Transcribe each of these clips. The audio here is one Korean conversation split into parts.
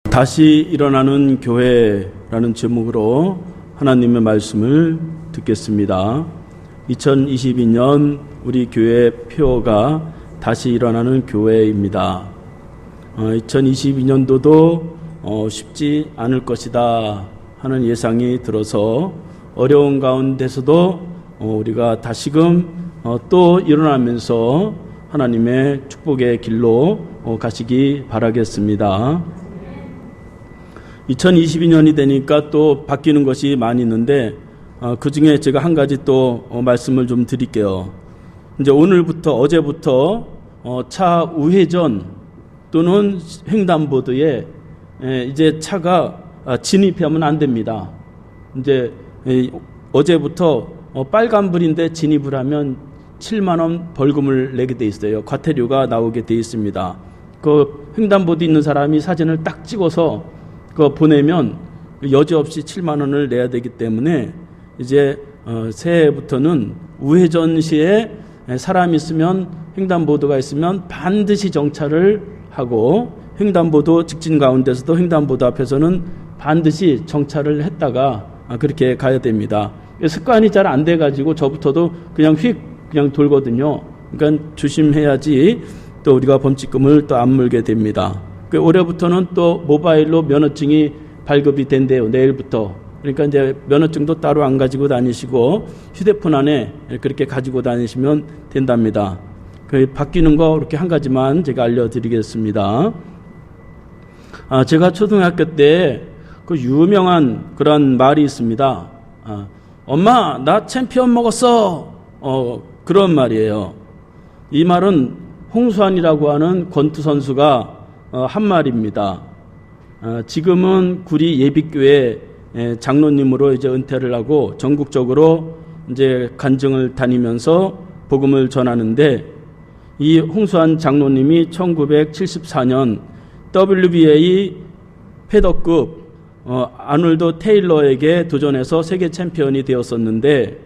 다시 일어나는 교회라는 제목으로 하나님의 말씀을 듣겠습니다. 2022년 우리 교회 표어가 다시 일어나는 교회입니다. 2022년도도 쉽지 않을 것이다 하는 예상이 들어서 어려운 가운데서도 우리가 다시금 또 일어나면서 하나님의 축복의 길로 가시기 바라겠습니다. 2022년이 되니까 또 바뀌는 것이 많이 있는데 그 중에 제가 한 가지 또 말씀을 좀 드릴게요. 이제 오늘부터 어제부터 차 우회전 또는 횡단보도에 이제 차가 진입하면 안 됩니다. 이제 어제부터 빨간불인데 진입을 하면 7만 원 벌금을 내게 돼 있어요. 과태료가 나오게 돼 있습니다. 그 횡단보도 있는 사람이 사진을 딱 찍어서 그거 보내면 여지없이 7만 원을 내야 되기 때문에 이제 새해부터는 우회전 시에 사람이 있으면 횡단보도가 있으면 반드시 정차를 하고 횡단보도 직진 가운데서도 횡단보도 앞에서는 반드시 정차를 했다가 그렇게 가야 됩니다. 습관이 잘 안 돼가지고 저부터도 그냥 그냥 돌거든요. 그러니까 조심해야지 또 우리가 범칙금을 또 안 물게 됩니다. 올해부터는 또 모바일로 면허증이 발급이 된대요. 내일부터. 그러니까 이제 면허증도 따로 안 가지고 다니시고 휴대폰 안에 그렇게 가지고 다니시면 된답니다. 바뀌는 거 이렇게 한 가지만 제가 알려드리겠습니다. 제가 초등학교 때 그 유명한 그런 말이 있습니다. 엄마, 나 챔피언 먹었어. 그런 말이에요. 이 말은 홍수환이라고 하는 권투 선수가 한 말입니다. 지금은 구리 예비교회 장로님으로 이제 은퇴를 하고 전국적으로 이제 간증을 다니면서 복음을 전하는데 이 홍수환 장로님이 1974년 WBA 패더급 아놀드 테일러에게 도전해서 세계 챔피언이 되었었는데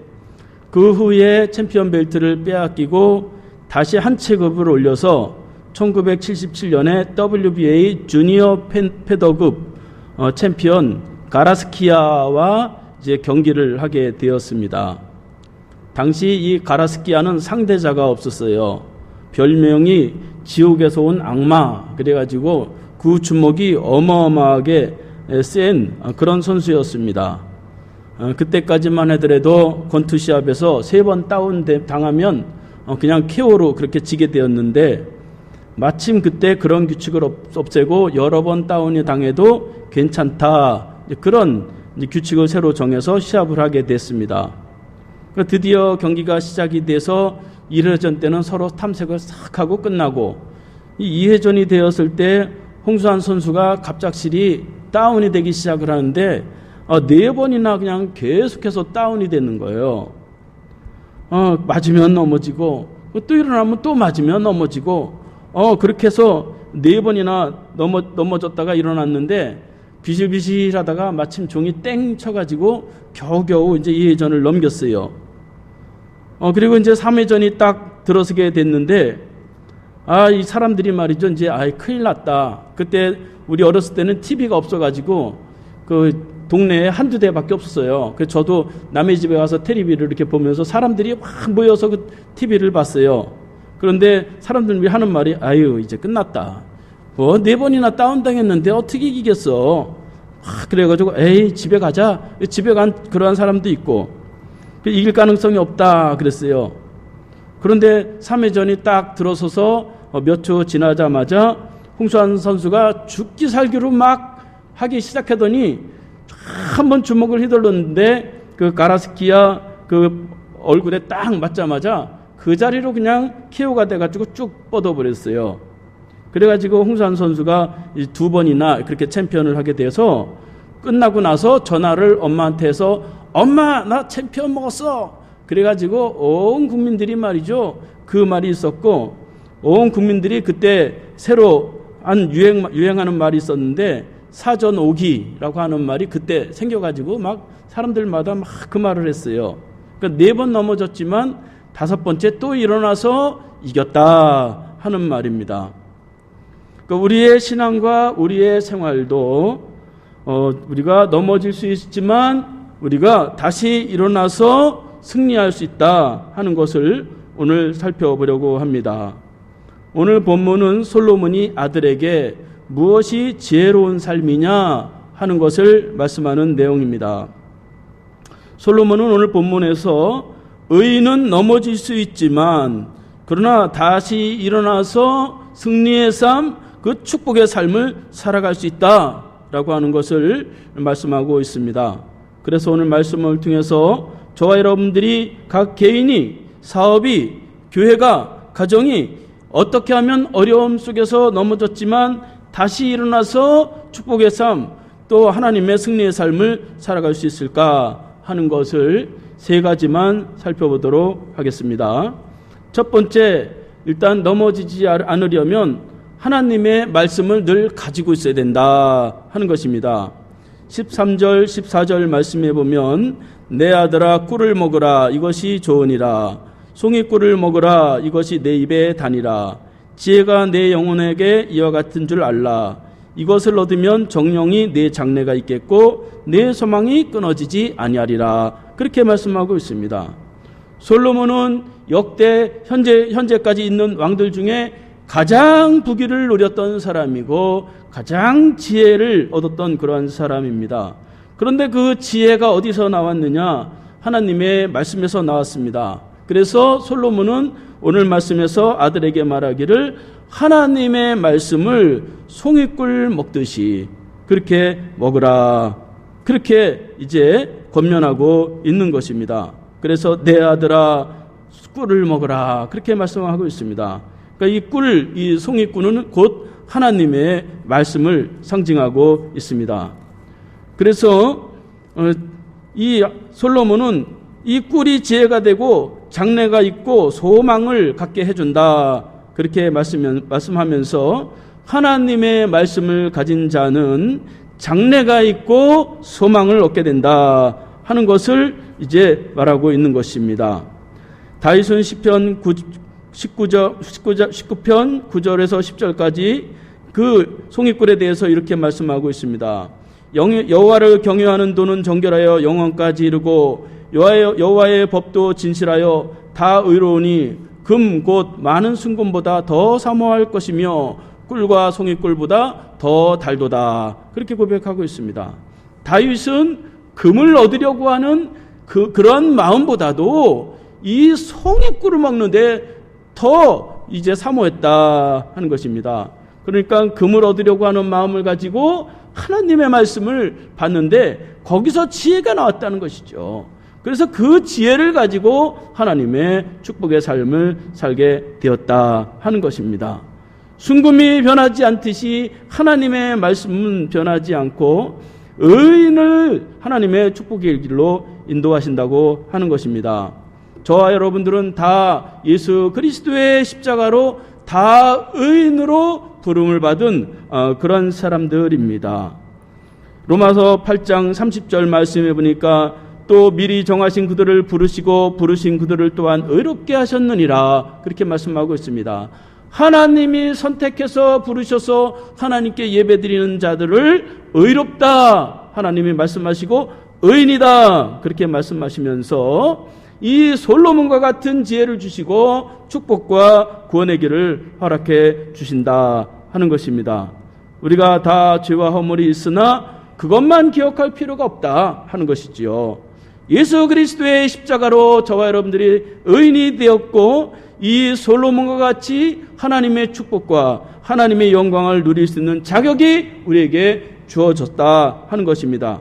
그 후에 챔피언 벨트를 빼앗기고 다시 한 체급을 올려서 1977년에 WBA 주니어 패더급 챔피언 가라스키아와 이제 경기를 하게 되었습니다. 당시 이 가라스키아는 상대자가 없었어요. 별명이 지옥에서 온 악마 그래가지고 그 주먹이 어마어마하게 센 그런 선수였습니다. 그때까지만 하더라도 권투 시합에서 3번 다운 당하면 그냥 KO로 그렇게 지게 되었는데 마침 그때 그런 규칙을 없애고 여러 번 다운이 당해도 괜찮다. 그런 규칙을 새로 정해서 시합을 하게 됐습니다. 드디어 경기가 시작이 돼서 1회전 때는 서로 탐색을 싹 하고 끝나고 이 2회전이 되었을 때 홍수환 선수가 갑작스레 다운이 되기 시작을 하는데 4번이나 그냥 계속해서 다운이 되는 거예요. 맞으면 넘어지고 또 일어나면 또 맞으면 넘어지고 그렇게 해서 4번이나 넘어졌다가 일어났는데 비실비실하다가 마침 종이 땡 쳐가지고 겨우겨우 이제 2회전을 넘겼어요. 그리고 이제 3회전이 딱 들어서게 됐는데 이 사람들이 말이죠. 이제 큰일 났다. 그때 우리 어렸을 때는 TV가 없어가지고 그 동네에 한두 대밖에 없었어요. 그래서 저도 남의 집에 가서 텔레비를 이렇게 보면서 사람들이 막 모여서 그 TV를 봤어요. 그런데 사람들이 하는 말이 이제 끝났다. 4번이나 다운당했는데 어떻게 이기겠어. 그래가지고 집에 가자. 집에 간 그러한 사람도 있고 이길 가능성이 없다 그랬어요. 그런데 3회전이 딱 들어서서 몇 초 지나자마자 홍수환 선수가 죽기 살기로 막 하기 시작하더니 한번 주먹을 휘둘렀는데 그 가라스키아 그 얼굴에 딱 맞자마자 그 자리로 그냥 KO가 돼가지고 쭉 뻗어버렸어요. 그래가지고 홍수환 선수가 2번이나 그렇게 챔피언을 하게 돼서 끝나고 나서 전화를 엄마한테 해서 엄마 나 챔피언 먹었어. 그래가지고 온 국민들이 말이죠. 그 말이 있었고 온 국민들이 그때 새로 유행하는 말이 있었는데 사전 오기라고 하는 말이 그때 생겨가지고 막 사람들마다 막 그 말을 했어요. 그러니까 4번 넘어졌지만 5번째 또 일어나서 이겼다 하는 말입니다. 그러니까 우리의 신앙과 우리의 생활도 우리가 넘어질 수 있지만 우리가 다시 일어나서 승리할 수 있다 하는 것을 오늘 살펴보려고 합니다. 오늘 본문은 솔로몬이 아들에게 무엇이 지혜로운 삶이냐 하는 것을 말씀하는 내용입니다. 솔로몬은 오늘 본문에서 의인은 넘어질 수 있지만 그러나 다시 일어나서 승리의 삶, 그 축복의 삶을 살아갈 수 있다라고 하는 것을 말씀하고 있습니다. 그래서 오늘 말씀을 통해서 저와 여러분들이 각 개인이, 사업이, 교회가, 가정이 어떻게 하면 어려움 속에서 넘어졌지만 다시 일어나서 축복의 삶, 또 하나님의 승리의 삶을 살아갈 수 있을까 하는 것을 세 가지만 살펴보도록 하겠습니다. 첫 번째, 일단 넘어지지 않으려면 하나님의 말씀을 늘 가지고 있어야 된다 하는 것입니다. 13절, 14절 말씀해 보면 내 아들아 꿀을 먹으라 이것이 좋으니라. 송이꿀을 먹으라 이것이 내 입에 다니라. 지혜가 내 영혼에게 이와 같은 줄 알라. 이것을 얻으면 정령이 내 장래가 있겠고 내 소망이 끊어지지 아니하리라. 그렇게 말씀하고 있습니다. 솔로몬은 역대 현재까지 있는 왕들 중에 가장 부귀를 누렸던 사람이고 가장 지혜를 얻었던 그러한 사람입니다. 그런데 그 지혜가 어디서 나왔느냐? 하나님의 말씀에서 나왔습니다. 그래서 솔로몬은 오늘 말씀에서 아들에게 말하기를 하나님의 말씀을 송이꿀 먹듯이 그렇게 먹으라. 그렇게 이제 권면하고 있는 것입니다. 그래서 내 아들아 꿀을 먹으라. 그렇게 말씀하고 있습니다. 그러니까 이 송이꿀은 곧 하나님의 말씀을 상징하고 있습니다. 그래서 이 솔로몬은 이 꿀이 지혜가 되고 장래가 있고 소망을 갖게 해준다. 그렇게 말씀하면서 하나님의 말씀을 가진 자는 장래가 있고 소망을 얻게 된다 하는 것을 이제 말하고 있는 것입니다. 다윗은 시편 19편 9절에서 10절까지 그 송이꿀에 대해서 이렇게 말씀하고 있습니다. 여호와를 경외하는 도는 정결하여 영원까지 이르고 여호와의 법도 진실하여 다 의로우니 금 곧 많은 순금보다 더 사모할 것이며 꿀과 송이꿀보다 더 달도다. 그렇게 고백하고 있습니다. 다윗은 금을 얻으려고 하는 그런 마음보다도 이 송이꿀을 먹는데 더 이제 사모했다 하는 것입니다. 그러니까 금을 얻으려고 하는 마음을 가지고 하나님의 말씀을 받는데 거기서 지혜가 나왔다는 것이죠. 그래서 그 지혜를 가지고 하나님의 축복의 삶을 살게 되었다 하는 것입니다. 순금이 변하지 않듯이 하나님의 말씀은 변하지 않고 의인을 하나님의 축복의 길로 인도하신다고 하는 것입니다. 저와 여러분들은 다 예수 그리스도의 십자가로 다 의인으로 부름을 받은 그런 사람들입니다. 로마서 8장 30절 말씀해 보니까 또 미리 정하신 그들을 부르시고 부르신 그들을 또한 의롭게 하셨느니라. 그렇게 말씀하고 있습니다. 하나님이 선택해서 부르셔서 하나님께 예배드리는 자들을 의롭다 하나님이 말씀하시고 의인이다 그렇게 말씀하시면서 이 솔로몬과 같은 지혜를 주시고 축복과 구원의 길을 허락해 주신다 하는 것입니다. 우리가 다 죄와 허물이 있으나 그것만 기억할 필요가 없다 하는 것이지요. 예수 그리스도의 십자가로 저와 여러분들이 의인이 되었고 이 솔로몬과 같이 하나님의 축복과 하나님의 영광을 누릴 수 있는 자격이 우리에게 주어졌다 하는 것입니다.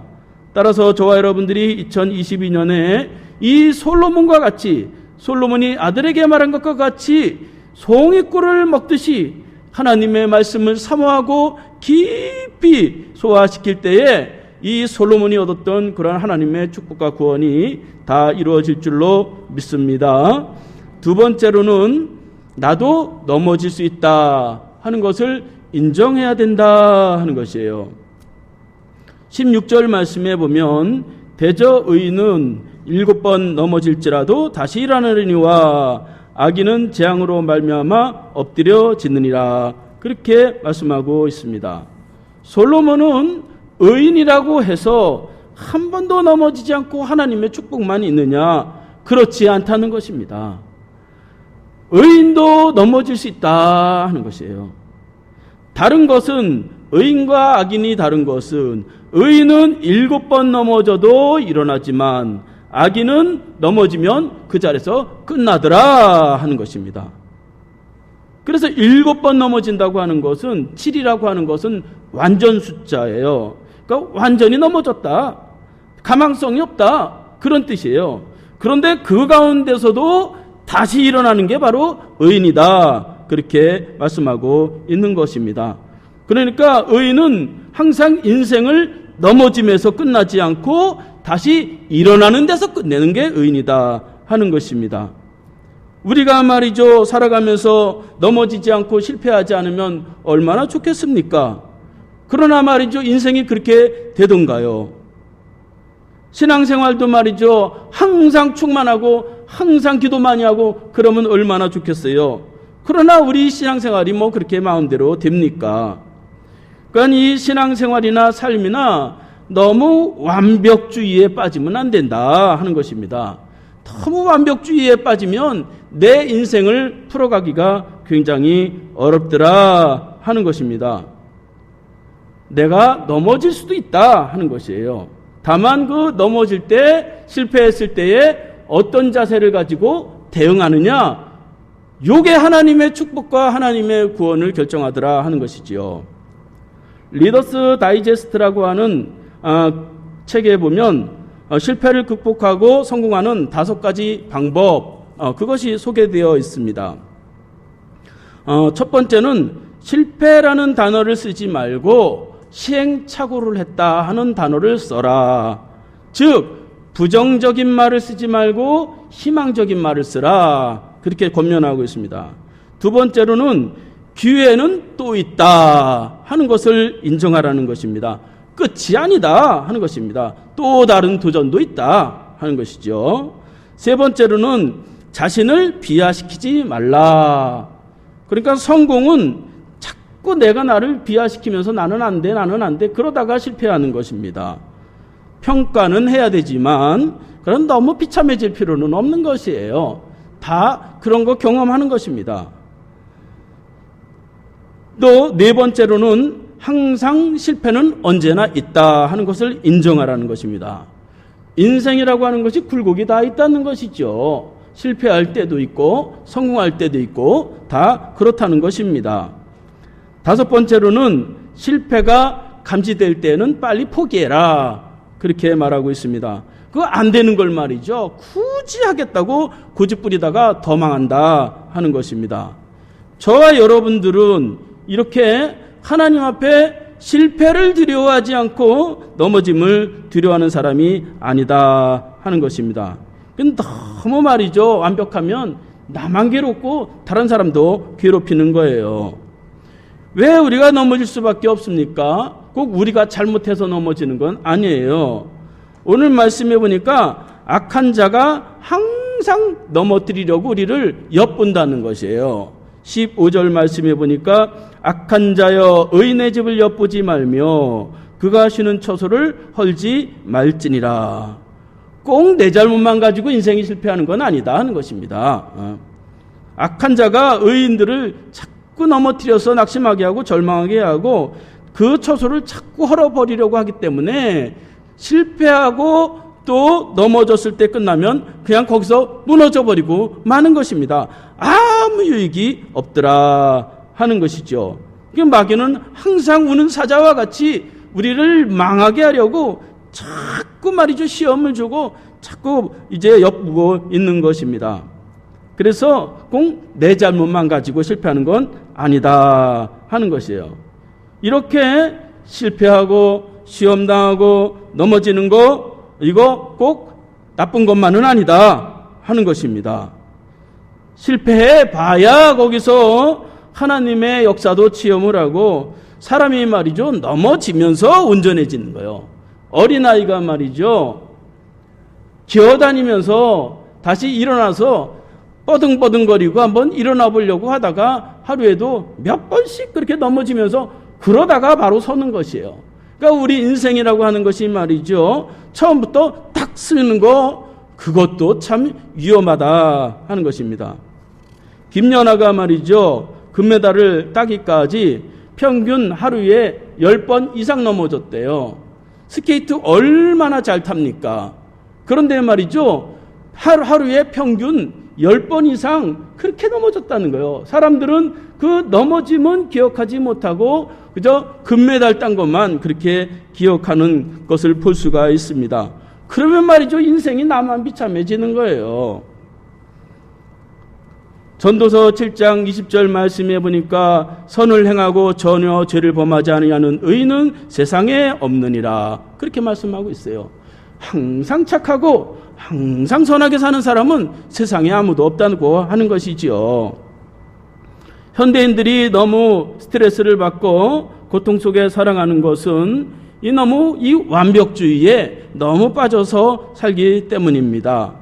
따라서 저와 여러분들이 2022년에 이 솔로몬과 같이 솔로몬이 아들에게 말한 것과 같이 송이꿀을 먹듯이 하나님의 말씀을 사모하고 깊이 소화시킬 때에 이 솔로몬이 얻었던 그런 하나님의 축복과 구원이 다 이루어질 줄로 믿습니다. 두 번째로는 나도 넘어질 수 있다 하는 것을 인정해야 된다 하는 것이에요. 16절 말씀에 보면 대저 의인은 7번 넘어질지라도 다시 일어나려니와 악인은 재앙으로 말미암아 엎드려 짓느니라. 그렇게 말씀하고 있습니다. 솔로몬은 의인이라고 해서 한 번도 넘어지지 않고 하나님의 축복만 있느냐? 그렇지 않다는 것입니다. 의인도 넘어질 수 있다 하는 것이에요. 다른 것은, 의인과 악인이 다른 것은, 의인은 7번 넘어져도 일어나지만 악인은 넘어지면 그 자리에서 끝나더라 하는 것입니다. 그래서 7번 넘어진다고 하는 것은, 7이라고 하는 것은 완전 숫자예요. 그러니까 완전히 넘어졌다, 가망성이 없다, 그런 뜻이에요. 그런데 그 가운데서도 다시 일어나는 게 바로 의인이다, 그렇게 말씀하고 있는 것입니다. 그러니까 의인은 항상 인생을 넘어짐에서 끝나지 않고 다시 일어나는 데서 끝내는 게 의인이다 하는 것입니다. 우리가 말이죠, 살아가면서 넘어지지 않고 실패하지 않으면 얼마나 좋겠습니까? 그러나 말이죠, 인생이 그렇게 되던가요? 신앙생활도 말이죠, 항상 충만하고 항상 기도 많이 하고 그러면 얼마나 좋겠어요? 그러나 우리 신앙생활이 뭐 그렇게 마음대로 됩니까? 그러니까 이 신앙생활이나 삶이나 너무 완벽주의에 빠지면 안 된다 하는 것입니다. 너무 완벽주의에 빠지면 내 인생을 풀어가기가 굉장히 어렵더라 하는 것입니다. 내가 넘어질 수도 있다 하는 것이에요. 다만 그 넘어질 때, 실패했을 때에 어떤 자세를 가지고 대응하느냐, 요게 하나님의 축복과 하나님의 구원을 결정하더라 하는 것이지요. 리더스 다이제스트라고 하는 책에 보면 실패를 극복하고 성공하는 5가지 방법, 그것이 소개되어 있습니다. 첫 번째는 실패라는 단어를 쓰지 말고 시행착오를 했다 하는 단어를 써라. 즉 부정적인 말을 쓰지 말고 희망적인 말을 쓰라, 그렇게 권면하고 있습니다. 두 번째로는 기회는 또 있다 하는 것을 인정하라는 것입니다. 끝이 아니다 하는 것입니다. 또 다른 도전도 있다 하는 것이죠. 세 번째로는 자신을 비하시키지 말라. 그러니까 성공은 자꾸 내가 나를 비하시키면서 나는 안 돼, 나는 안 돼, 그러다가 실패하는 것입니다. 평가는 해야 되지만 그런 너무 비참해질 필요는 없는 것이에요. 다 그런 거 경험하는 것입니다. 또 네 번째로는 항상 실패는 언제나 있다 하는 것을 인정하라는 것입니다. 인생이라고 하는 것이 굴곡이 다 있다는 것이죠. 실패할 때도 있고 성공할 때도 있고 다 그렇다는 것입니다. 다섯 번째로는 실패가 감지될 때는 빨리 포기해라, 그렇게 말하고 있습니다. 그거 안 되는 걸 말이죠, 굳이 하겠다고 고집부리다가 더 망한다 하는 것입니다. 저와 여러분들은 이렇게 하나님 앞에 실패를 두려워하지 않고 넘어짐을 두려워하는 사람이 아니다 하는 것입니다. 너무 말이죠, 완벽하면 나만 괴롭고 다른 사람도 괴롭히는 거예요. 왜 우리가 넘어질 수밖에 없습니까? 꼭 우리가 잘못해서 넘어지는 건 아니에요. 오늘 말씀해 보니까 악한 자가 항상 넘어뜨리려고 우리를 엿본다는 것이에요. 15절 말씀해 보니까 악한 자여 의인의 집을 엿보지 말며 그가 쉬는 처소를 헐지 말지니라. 꼭 내 잘못만 가지고 인생이 실패하는 건 아니다 하는 것입니다. 악한 자가 의인들을 자꾸 넘어뜨려서 낙심하게 하고 절망하게 하고 그 처소를 자꾸 헐어버리려고 하기 때문에 실패하고 또 넘어졌을 때 끝나면 그냥 거기서 무너져버리고 마는 것입니다. 아무 유익이 없더라 하는 것이죠. 마귀는 항상 우는 사자와 같이 우리를 망하게 하려고 자꾸 말이죠, 시험을 주고 자꾸 이제 엿보고 있는 것입니다. 그래서 꼭 내 잘못만 가지고 실패하는 건 아니다 하는 것이에요. 이렇게 실패하고 시험당하고 넘어지는 거, 이거 꼭 나쁜 것만은 아니다 하는 것입니다. 실패해 봐야 거기서 하나님의 역사도 체험을 하고 사람이 말이죠, 넘어지면서 온전해지는 거예요. 어린아이가 말이죠, 기어다니면서 다시 일어나서 뻐등뻐등거리고 한번 일어나 보려고 하다가 하루에도 몇 번씩 그렇게 넘어지면서 그러다가 바로 서는 것이에요. 그러니까 우리 인생이라고 하는 것이 말이죠. 처음부터 탁 쓰는 거 그것도 참 위험하다 하는 것입니다. 김연아가 말이죠. 금메달을 따기까지 평균 하루에 10번 이상 넘어졌대요. 스케이트 얼마나 잘 탑니까? 그런데 말이죠. 하루에 평균 10번 이상 그렇게 넘어졌다는 거예요. 사람들은 그 넘어짐은 기억하지 못하고 그저 금메달 딴 것만 그렇게 기억하는 것을 볼 수가 있습니다. 그러면 말이죠. 인생이 나만 비참해지는 거예요. 전도서 7장 20절 말씀해 보니까 선을 행하고 전혀 죄를 범하지 않으려는 의인은 세상에 없느니라. 그렇게 말씀하고 있어요. 항상 착하고 항상 선하게 사는 사람은 세상에 아무도 없다고 하는 것이지요. 현대인들이 너무 스트레스를 받고 고통 속에 살아가는 것은 너무 이 완벽주의에 너무 빠져서 살기 때문입니다.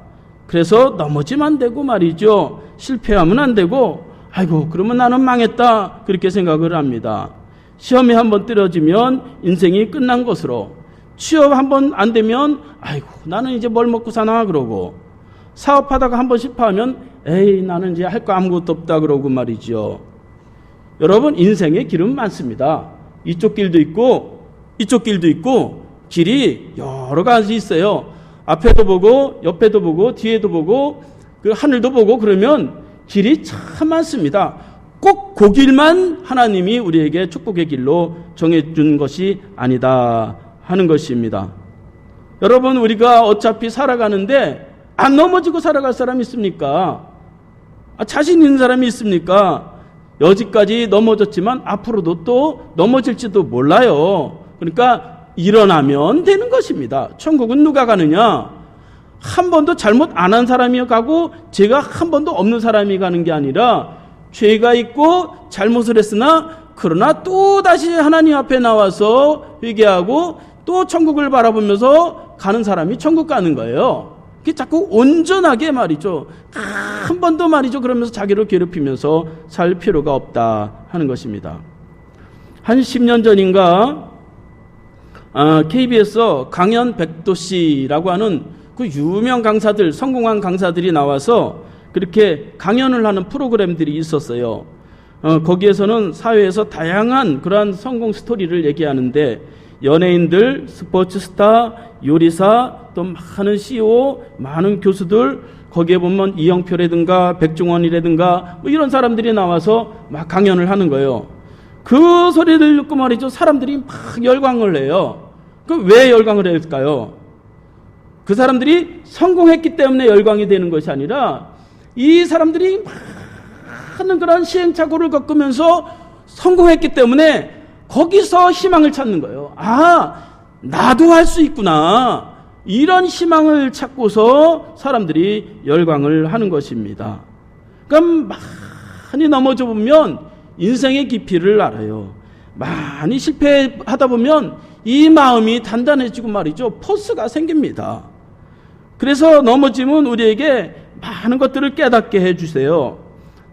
그래서 넘어지면 안 되고 말이죠. 실패하면 안 되고 아이고 그러면 나는 망했다 그렇게 생각을 합니다. 시험에 한번 떨어지면 인생이 끝난 것으로, 취업 한번 안 되면 아이고 나는 이제 뭘 먹고 사나 그러고, 사업하다가 한번 실패하면 에이 나는 이제 할 거 아무것도 없다 그러고 말이죠. 여러분 인생의 길은 많습니다. 이쪽 길도 있고 이쪽 길도 있고 길이 여러 가지 있어요. 앞에도 보고 옆에도 보고 뒤에도 보고 그 하늘도 보고 그러면 길이 참 많습니다. 꼭 그 길만 하나님이 우리에게 축복의 길로 정해준 것이 아니다 하는 것입니다. 여러분 우리가 어차피 살아가는데 안 넘어지고 살아갈 사람이 있습니까? 자신 있는 사람이 있습니까? 여지까지 넘어졌지만 앞으로도 또 넘어질지도 몰라요. 그러니까 일어나면 되는 것입니다. 천국은 누가 가느냐? 한 번도 잘못 안 한 사람이 가고 죄가 한 번도 없는 사람이 가는 게 아니라 죄가 있고 잘못을 했으나 그러나 또 다시 하나님 앞에 나와서 회개하고 또 천국을 바라보면서 가는 사람이 천국 가는 거예요. 그게 자꾸 온전하게 말이죠. 한 번도 말이죠. 그러면서 자기를 괴롭히면서 살 필요가 없다 하는 것입니다. 한 10년 전인가 KBS에서 강연 백도씨라고 하는 그 유명 강사들, 성공한 강사들이 나와서 그렇게 강연을 하는 프로그램들이 있었어요. 거기에서는 사회에서 다양한 그러한 성공 스토리를 얘기하는데 연예인들, 스포츠 스타, 요리사, 또 많은 CEO, 많은 교수들, 거기에 보면 이영표라든가 백종원이라든가 뭐 이런 사람들이 나와서 막 강연을 하는 거예요. 그 소리를 듣고 말이죠. 사람들이 막 열광을 해요. 그 왜 열광을 할까요? 그 사람들이 성공했기 때문에 열광이 되는 것이 아니라 이 사람들이 많은 그런 시행착오를 겪으면서 성공했기 때문에 거기서 희망을 찾는 거예요. 아, 나도 할 수 있구나. 이런 희망을 찾고서 사람들이 열광을 하는 것입니다. 그러니까 많이 넘어져 보면 인생의 깊이를 알아요. 많이 실패하다 보면 이 마음이 단단해지고 말이죠. 포스가 생깁니다. 그래서 넘어지면 우리에게 많은 것들을 깨닫게 해주세요.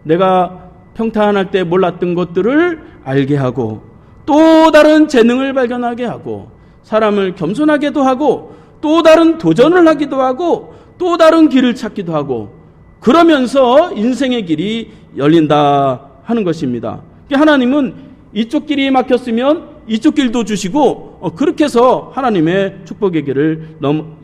내가 평탄할 때 몰랐던 것들을 알게 하고 또 다른 재능을 발견하게 하고 사람을 겸손하게도 하고 또 다른 도전을 하기도 하고 또 다른 길을 찾기도 하고 그러면서 인생의 길이 열린다 하는 것입니다. 하나님은 이쪽 길이 막혔으면 이쪽 길도 주시고 그렇게 해서 하나님의 축복의 길을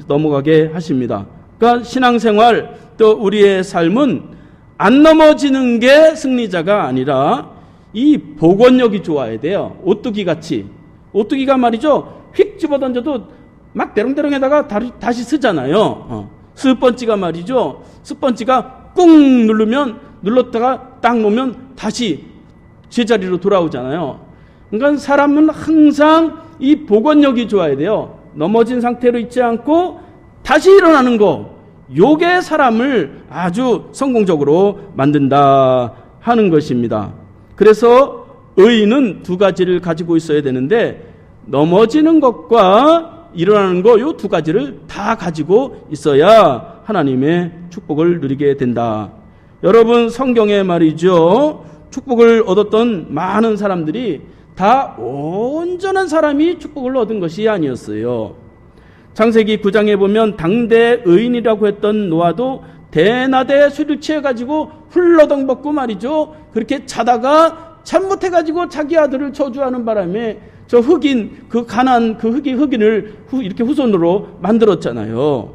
넘어가게 하십니다. 그러니까 신앙생활 또 우리의 삶은 안 넘어지는 게 승리자가 아니라 이 복원력이 좋아야 돼요. 오뚜기 같이. 오뚜기가 말이죠. 휙 집어던져도 막 대롱대롱에다가 다시 쓰잖아요. 스펀지가 말이죠. 스펀지가 꾹 눌렀다가 딱 놓으면 다시 제자리로 돌아오잖아요. 그러니까 사람은 항상 이 복원력이 좋아야 돼요. 넘어진 상태로 있지 않고 다시 일어나는 거. 요게 사람을 아주 성공적으로 만든다 하는 것입니다. 그래서 의인은 두 가지를 가지고 있어야 되는데 넘어지는 것과 일어나는 것 요 두 가지를 다 가지고 있어야 하나님의 축복을 누리게 된다. 여러분, 성경에 말이죠, 축복을 얻었던 많은 사람들이 다 온전한 사람이 축복을 얻은 것이 아니었어요. 창세기 9장에 보면 당대 의인이라고 했던 노아도 대낮에 술을 취해가지고 훌러덩 벗고 말이죠, 그렇게 자다가 잘못해가지고 자기 아들을 저주하는 바람에 저 흑인, 그 가난 그 흑인을 이렇게 후손으로 만들었잖아요.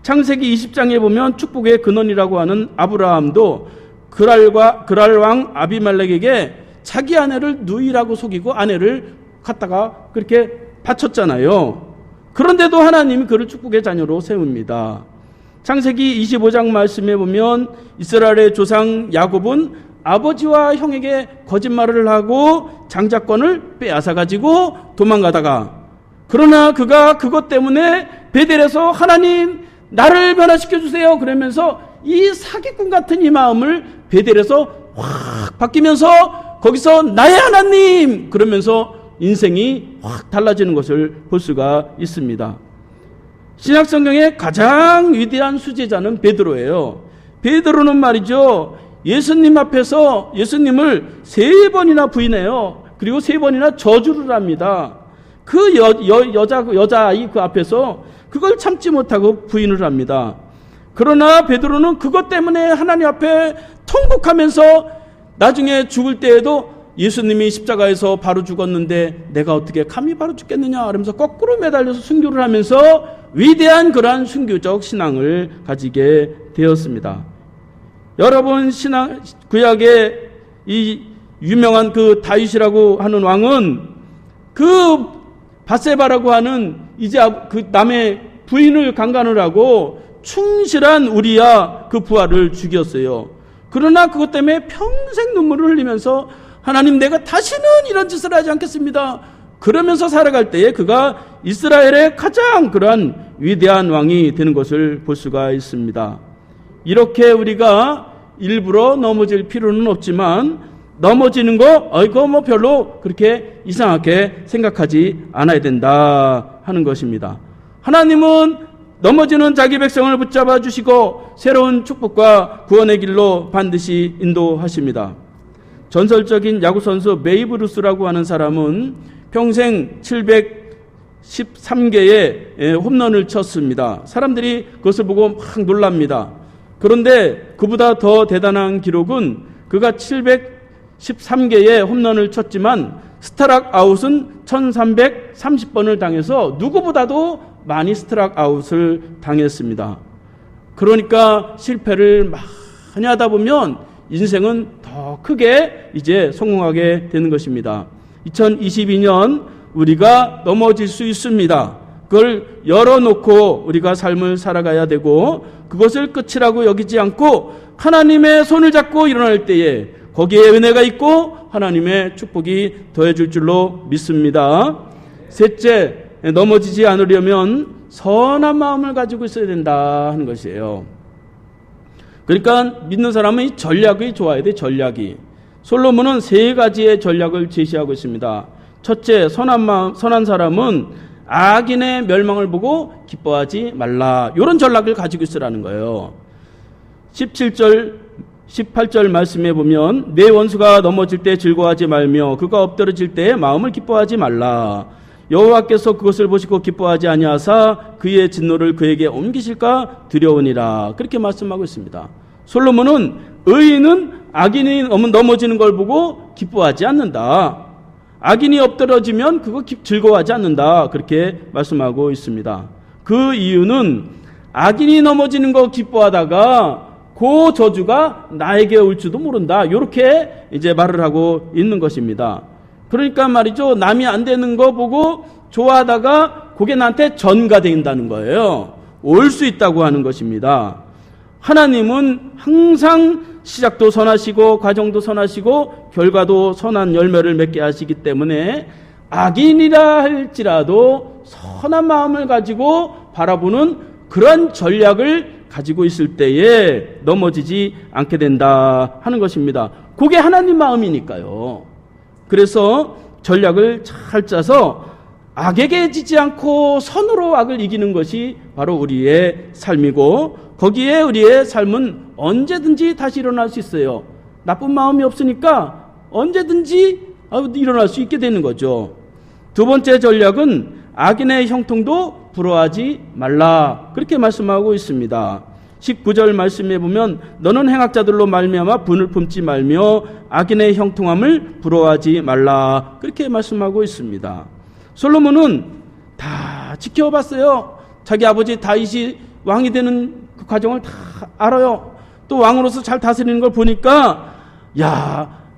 창세기 20장에 보면 축복의 근원이라고 하는 아브라함도 그랄 왕 아비멜렉에게 자기 아내를 누이라고 속이고 아내를 갖다가 그렇게 바쳤잖아요. 그런데도 하나님이 그를 축복의 자녀로 세웁니다. 창세기 25장 말씀에 보면 이스라엘의 조상 야곱은 아버지와 형에게 거짓말을 하고 장자권을 빼앗아 가지고 도망가다가, 그러나 그가 그것 때문에 베델에서 하나님 나를 변화시켜 주세요 그러면서 이 사기꾼 같은 이 마음을 베델에서 확 바뀌면서 거기서 나의 하나님 그러면서 인생이 확 달라지는 것을 볼 수가 있습니다. 신약성경의 가장 위대한 수제자는 베드로예요. 베드로는 말이죠, 예수님 앞에서 예수님을 3번이나 부인해요. 그리고 3번이나 저주를 합니다. 그 여자아이 그 앞에서 그걸 참지 못하고 부인을 합니다. 그러나 베드로는 그것 때문에 하나님 앞에 통곡하면서 나중에 죽을 때에도 예수님이 십자가에서 바로 죽었는데 내가 어떻게 감히 바로 죽겠느냐 하면서 거꾸로 매달려서 순교를 하면서 위대한 그러한 순교적 신앙을 가지게 되었습니다. 여러분, 구약의 이 유명한 그 다윗이라고 하는 왕은 그 밧세바라고 하는 이제 그 남의 부인을 강간을 하고 충실한 우리야 그 부하를 죽였어요. 그러나 그것 때문에 평생 눈물을 흘리면서 하나님, 내가 다시는 이런 짓을 하지 않겠습니다 그러면서 살아갈 때에 그가 이스라엘의 가장 그러한 위대한 왕이 되는 것을 볼 수가 있습니다. 이렇게 우리가 일부러 넘어질 필요는 없지만 넘어지는 거 이거 뭐 별로 그렇게 이상하게 생각하지 않아야 된다 하는 것입니다. 하나님은 넘어지는 자기 백성을 붙잡아 주시고 새로운 축복과 구원의 길로 반드시 인도하십니다. 전설적인 야구선수 베이브 루스라고 하는 사람은 평생 713개의 홈런을 쳤습니다. 사람들이 그것을 보고 막 놀랍니다. 그런데 그보다 더 대단한 기록은 그가 713개의 홈런을 쳤지만 스트라이크 아웃은 1330번을 당해서 누구보다도 많이 스트라이크 아웃을 당했습니다. 그러니까 실패를 많이 하다 보면 인생은 더 크게 이제 성공하게 되는 것입니다. 2022년 우리가 넘어질 수 있습니다. 그걸 열어놓고 우리가 삶을 살아가야 되고 그것을 끝이라고 여기지 않고 하나님의 손을 잡고 일어날 때에 거기에 은혜가 있고 하나님의 축복이 더해줄 줄로 믿습니다. 셋째, 넘어지지 않으려면 선한 마음을 가지고 있어야 된다 하는 것이에요. 그러니까 믿는 사람은 이 전략이 좋아야 돼. 전략이. 솔로몬은 3가지의 전략을 제시하고 있습니다. 첫째, 선한 사람은 악인의 멸망을 보고 기뻐하지 말라. 이런 전략을 가지고 있으라는 거예요. 17절 18절 말씀에 보면 내 원수가 넘어질 때 즐거워하지 말며 그가 엎드러질 때 마음을 기뻐하지 말라. 여호와께서 그것을 보시고 기뻐하지 아니하사 그의 진노를 그에게 옮기실까 두려우니라. 그렇게 말씀하고 있습니다. 솔로몬은 의인은 악인이 넘어지는 걸 보고 기뻐하지 않는다. 악인이 엎드러지면 그거 즐거워하지 않는다. 그렇게 말씀하고 있습니다. 그 이유는 악인이 넘어지는 거 기뻐하다가 그 저주가 나에게 올지도 모른다. 이렇게 이제 말을 하고 있는 것입니다. 그러니까 말이죠. 남이 안 되는 거 보고 좋아하다가 그게 나한테 전가 된다는 거예요. 올 수 있다고 하는 것입니다. 하나님은 항상 시작도 선하시고 과정도 선하시고 결과도 선한 열매를 맺게 하시기 때문에 악인이라 할지라도 선한 마음을 가지고 바라보는 그런 전략을 가지고 있을 때에 넘어지지 않게 된다 하는 것입니다. 그게 하나님 마음이니까요. 그래서 전략을 잘 짜서 악에게 지지 않고 선으로 악을 이기는 것이 바로 우리의 삶이고, 거기에 우리의 삶은 언제든지 다시 일어날 수 있어요. 나쁜 마음이 없으니까 언제든지 일어날 수 있게 되는 거죠. 두 번째 전략은 악인의 형통도 부러워하지 말라, 그렇게 말씀하고 있습니다. 19절 말씀에 보면 너는 행악자들로 말미암아 분을 품지 말며 악인의 형통함을 부러워하지 말라, 그렇게 말씀하고 있습니다. 솔로몬은 다 지켜봤어요. 자기 아버지 다윗이 왕이 되는 그 과정을 다 알아요. 또 왕으로서 잘 다스리는 걸 보니까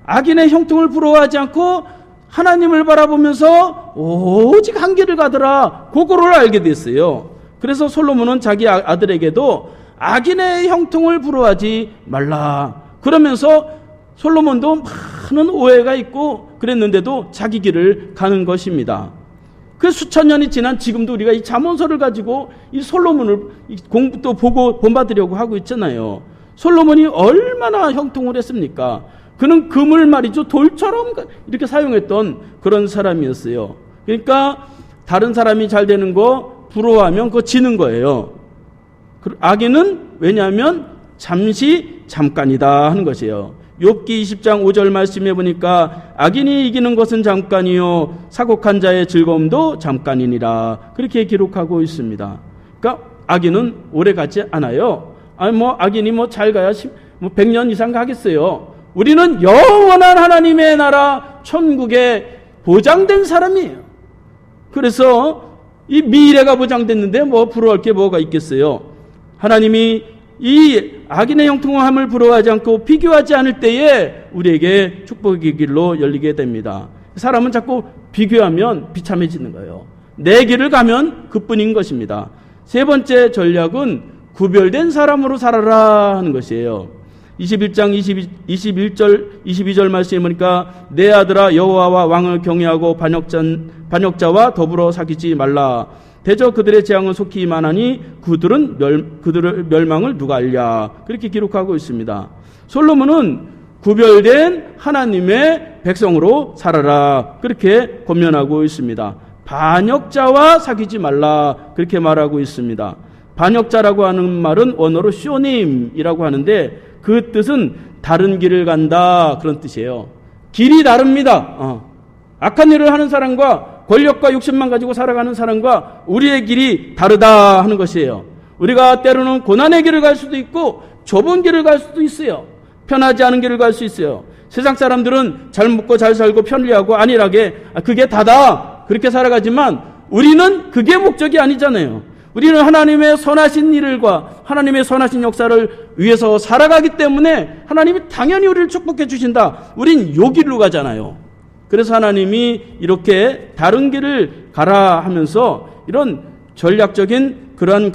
악인의 형통을 부러워하지 않고 하나님을 바라보면서 오직 한 길을 가더라, 그거를 알게 됐어요. 그래서 솔로몬은 자기 아들에게도 악인의 형통을 부러워하지 말라, 그러면서 솔로몬도 많은 오해가 있고 그랬는데도 자기 길을 가는 것입니다. 그 수천 년이 지난 지금도 우리가 이 잠언서를 가지고 이 솔로몬을 공부도 보고 본받으려고 하고 있잖아요. 솔로몬이 얼마나 형통을 했습니까? 그는 금을 말이죠, 돌처럼 이렇게 사용했던 그런 사람이었어요. 그러니까 다른 사람이 잘 되는 거 부러워하면 그거 지는 거예요. 악인은 왜냐하면 잠깐이다 하는 것이에요. 욥기 20장 5절 말씀해 보니까 악인이 이기는 것은 잠깐이요 사곡한 자의 즐거움도 잠깐이니라, 그렇게 기록하고 있습니다. 그러니까 악인은 오래 가지 않아요. 악인이 잘 가야 100년 이상 가겠어요. 우리는 영원한 하나님의 나라 천국에 보장된 사람이에요. 그래서 이 미래가 보장됐는데 부러워할 게 뭐가 있겠어요? 하나님이 이 악인의 형통함을 부러워하지 않고 비교하지 않을 때에 우리에게 축복의 길로 열리게 됩니다. 사람은 자꾸 비교하면 비참해지는 거예요. 내 길을 가면 그뿐인 것입니다. 세 번째 전략은 구별된 사람으로 살아라 하는 것이에요. 21장 22절 말씀에 보니까 내 아들아 여호와와 왕을 경외하고 반역자와 더불어 사귀지 말라. 대저 그들의 재앙은 속히 임하나니 그들의 멸망을 누가 알랴, 그렇게 기록하고 있습니다. 솔로몬은 구별된 하나님의 백성으로 살아라, 그렇게 권면하고 있습니다. 반역자와 사귀지 말라, 그렇게 말하고 있습니다. 반역자라고 하는 말은 원어로 쇼님이라고 하는데 그 뜻은 다른 길을 간다, 그런 뜻이에요. 길이 다릅니다. 악한 일을 하는 사람과 권력과 욕심만 가지고 살아가는 사람과 우리의 길이 다르다 하는 것이에요. 우리가 때로는 고난의 길을 갈 수도 있고 좁은 길을 갈 수도 있어요. 편하지 않은 길을 갈 수 있어요. 세상 사람들은 잘 먹고 잘 살고 편리하고 안일하게 그게 다다, 그렇게 살아가지만 우리는 그게 목적이 아니잖아요. 우리는 하나님의 선하신 일과 하나님의 선하신 역사를 위해서 살아가기 때문에 하나님이 당연히 우리를 축복해 주신다. 우린 요 길로 가잖아요. 그래서 하나님이 이렇게 다른 길을 가라 하면서 이런 전략적인 그런